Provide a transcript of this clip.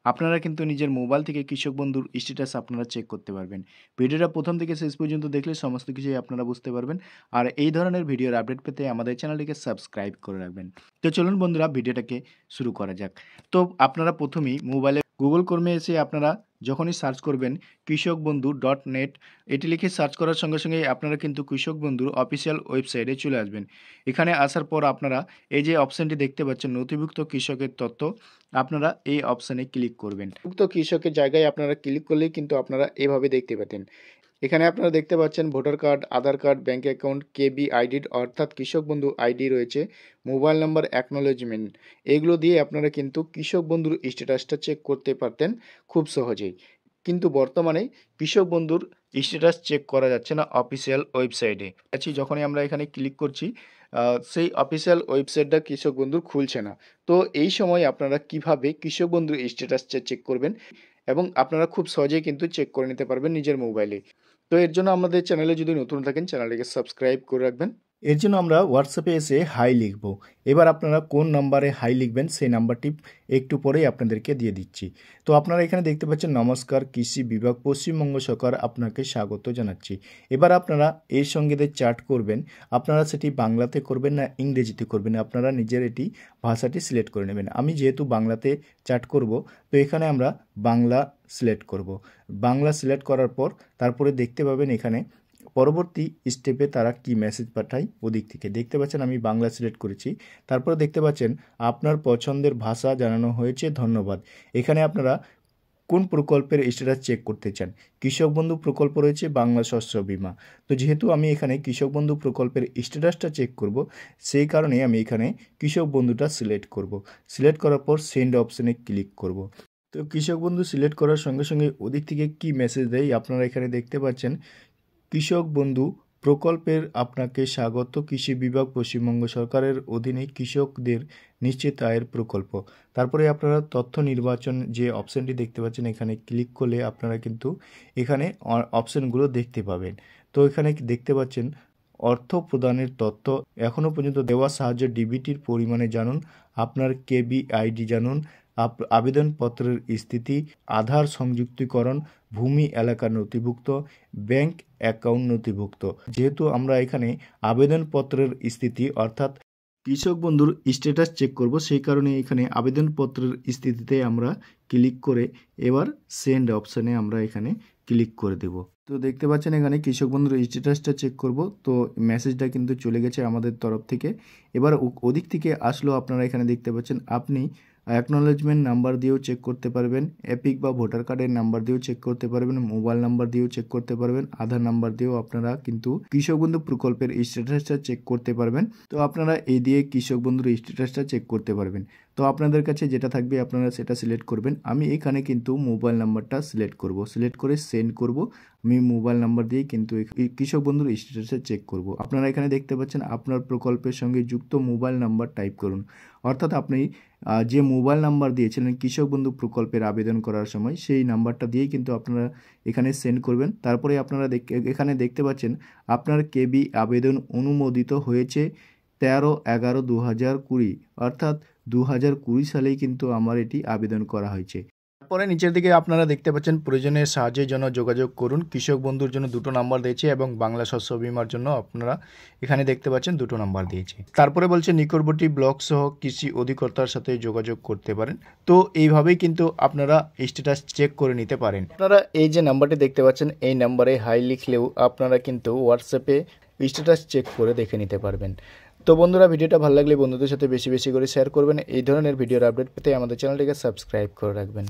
আপনারা কিন্তু নিজের মোবাইল থেকে কৃষক বন্ধুর স্ট্যাটাস আপনারা চেক করতে পারবেন। ভিডিওটা প্রথম থেকে শেষ পর্যন্ত দেখলে সমস্ত কিছুই আপনারা বুঝতে পারবেন। আর এই ধরনের ভিডিওর আপডেট পেতে আমাদের চ্যানেলটিকে সাবস্ক্রাইব করে রাখবেন। তো চলুন বন্ধুরা ভিডিওটাকে শুরু করা যাক। তো আপনারা প্রথমেই মোবাইলে গুগল ক্রোমে এসে আপনারা যখনই সার্চ করবেন কৃষক বন্ধু ডট নেট এটি লিখে সার্চ করার সঙ্গে সঙ্গেই আপনারা কিন্তু কৃষক বন্ধুর অফিসিয়াল ওয়েবসাইটে চলে আসবেন। এখানে আসার পর আপনারা এই যে অপশানটি দেখতে পাচ্ছেন নথিভুক্ত কৃষকের তথ্য, আপনারা এই অপশানে ক্লিক করবেন। নথিভুক্ত কৃষকের জায়গায় আপনারা ক্লিক করলেই কিন্তু আপনারা এভাবে দেখতে পেতেন। এখানে আপনারা দেখতে পাচ্ছেন ভোটার কার্ড, আধার কার্ড, ব্যাঙ্ক অ্যাকাউন্ট, কেবি আইডি অর্থাৎ কৃষক বন্ধু আইডি রয়েছে, মোবাইল নাম্বার, অ্যাকনোলেজমেন্ট, এগুলো দিয়ে আপনারা কিন্তু কৃষক বন্ধুর স্ট্যাটাসটা চেক করতে পারতেন খুব সহজেই। কিন্তু বর্তমানে কৃষক বন্ধুর স্ট্যাটাস চেক করা যাচ্ছে না অফিসিয়াল ওয়েবসাইটে। যখনই আমরা এখানে ক্লিক করছি সেই অফিসিয়াল ওয়েবসাইটটা কৃষক বন্ধুর খুলছে না। তো এই সময় আপনারা কিভাবে কৃষক বন্ধুর স্ট্যাটাসটা চেক করবেন এবং আপনারা খুব সহজেই কিন্তু চেক করে নিতে পারবেন নিজের মোবাইলে। তো এর জন্য আমাদের চ্যানেলে যদি নতুন থাকেন চ্যানেলটিকে সাবস্ক্রাইব করে রাখবেন। এর জন্য আমরা হোয়াটসঅ্যাপে এসে হাই লিখব। এবার আপনারা কোন নাম্বারে হাই লিখবেন সেই নাম্বারটি একটু পরেই আপনাদেরকে দিয়ে দিচ্ছি। তো আপনারা এখানে দেখতে পাচ্ছেন নমস্কার কৃষি বিভাগ পশ্চিমবঙ্গ সরকার আপনাকে স্বাগত জানাচ্ছি। এবার আপনারা এর সঙ্গে চ্যাট করবেন, আপনারা সেটি বাংলাতে করবেন না ইংরেজিতে করবেন, আপনারা নিজের এটি ভাষাটি সিলেক্ট করে নেবেন। আমি যেহেতু বাংলাতে চ্যাট করব তো এখানে আমরা বাংলা সিলেক্ট করব। বাংলা সিলেক্ট করার পর তারপরে দেখতে পাবেন এখানে পরবর্তী স্টেপে তারা কি মেসেজ পাঠায় ওদিক থেকে দেখতে পাচ্ছেন। আমি বাংলা সিলেক্ট করেছি, তারপরে দেখতে পাচ্ছেন আপনার পছন্দের ভাষা জানানো হয়েছে, ধন্যবাদ। এখানে আপনারা কোন প্রকল্পের স্ট্যাটাস চেক করতে চান। কৃষক বন্ধু প্রকল্প রয়েছে, বাংলা শস্য বীমা। তো যেহেতু আমি এখানে কৃষক বন্ধু প্রকল্পের স্ট্যাটাসটা চেক করব সেই কারণে আমি এখানে কৃষক বন্ধুটা সিলেক্ট করব। সিলেক্ট করার পর সেন্ড অপশানে ক্লিক করব। তো কৃষক বন্ধু সিলেক্ট করার সঙ্গে সঙ্গে ওদিক থেকে কি মেসেজ দেয় আপনারা এখানে দেখতে পাচ্ছেন। কৃষক বন্ধু প্রকল্পের আপনাকে স্বাগত, কৃষি বিভাগ পশ্চিমবঙ্গ সরকারের অধীনে কৃষকদের নিশ্চিত আয়ের প্রকল্প। তারপরে আপনারা তথ্য নির্বাচন যে অপশানটি দেখতে পাচ্ছেন এখানে ক্লিক করলে আপনারা কিন্তু এখানে অপশানগুলো দেখতে পাবেন। তো এখানে দেখতে পাচ্ছেন অর্থ প্রদানের তথ্য, এখনও পর্যন্ত দেওয়া সাহায্য ডিবিটির পরিমাণে জানুন, আপনার কেবি আইডি জানুন, আবেদনপত্রের স্থিতি, আধার সংযুক্তিকরণ, ভূমি এলাকা নথিভুক্ত, ব্যাংক অ্যাকাউন্ট নথিভুক্ত। যেহেতু আমরা এখানে আবেদনপত্রের স্থিতি অর্থাৎ কৃষক বন্ধুর স্ট্যাটাস চেক করব সেই কারণে এখানে আবেদনপত্রের স্থিতিতে আমরা ক্লিক করে এবার সেন্ড অপশানে আমরা এখানে ক্লিক করে দেব। তো দেখতে পাচ্ছেন এখানে কৃষক বন্ধুর স্ট্যাটাসটা চেক করব। তো মেসেজটা কিন্তু চলে গেছে আমাদের তরফ থেকে। এবার ওদিক থেকে আসলো আপনারা এখানে দেখতে পাচ্ছেন আপনি অ্যাকনোলেজমেন্ট নাম্বার দিয়েও চেক করতে পারবেন, এপিক বা ভোটার কার্ডের নাম্বার দিয়েও চেক করতে পারবেন, মোবাইল নাম্বার দিয়েও চেক করতে পারবেন, আধার নাম্বার দিয়েও আপনারা কিন্তু কৃষক বন্ধু প্রকল্পের স্ট্যাটাসটা চেক করতে পারবেন। তো আপনারা এই দিয়ে কৃষক বন্ধুর স্ট্যাটাসটা চেক করতে পারবেন। তো আপনাদের কাছে যেটা থাকবে আপনারা সেটা সিলেক্ট করবেন। আমি এখানে কিন্তু মোবাইল নাম্বারটা সিলেক্ট করব, সিলেক্ট করে সেন্ড করব। আমি মোবাইল নাম্বার দিয়ে কিন্তু কৃষক বন্ধুর স্ট্যাটাসটা চেক করব। আপনারা এখানে দেখতে পাচ্ছেন আপনার প্রকল্পের সঙ্গে যুক্ত মোবাইল নাম্বার টাইপ করুন। অর্থাৎ আপনি যে মোবাইল নাম্বার দিয়েছিলেন কৃষক বন্ধু প্রকল্পের আবেদন করার সময় সেই নাম্বারটা দিয়েই কিন্তু আপনারা এখানে সেন্ড করবেন। তারপরে আপনারা এখানে দেখতে পাচ্ছেন আপনার কেবি আবেদন অনুমোদিত হয়েছে 13/11/2020 অর্থাৎ 2020 সালেই কিন্তু আমার এটি আবেদন করা হয়েছে। তারপরে নিচের দিকে আপনারা দেখতে পাচ্ছেন প্রয়োজনের সাহায্যের জন্য যোগাযোগ করুন। কৃষক বন্ধুর জন্য 2টো নাম্বার দিয়েছে এবং বাংলা শস্য বীমার জন্য আপনারা এখানে দেখতে পাচ্ছেন 2টো নাম্বার দিয়েছে। তারপরে বলছে নিকটবর্তী ব্লক সহ কৃষি অধিকর্তার সাথে যোগাযোগ করতে পারেন। তো এইভাবেই কিন্তু আপনারা স্ট্যাটাস চেক করে নিতে পারেন। আপনারা এই যে নাম্বারটি দেখতে পাচ্ছেন এই নাম্বারে হাই লিখলেও আপনারা কিন্তু হোয়াটসঅ্যাপে স্ট্যাটাস চেক করে দেখে নিতে পারবেন। তো বন্ধুরা ভিডিওটা ভালো লাগলে বন্ধুদের সাথে বেশি বেশি করে শেয়ার করবেন। এই ধরনের ভিডিওর আপডেট পেতে আমাদের চ্যানেলটিকে সাবস্ক্রাইব করে রাখবেন।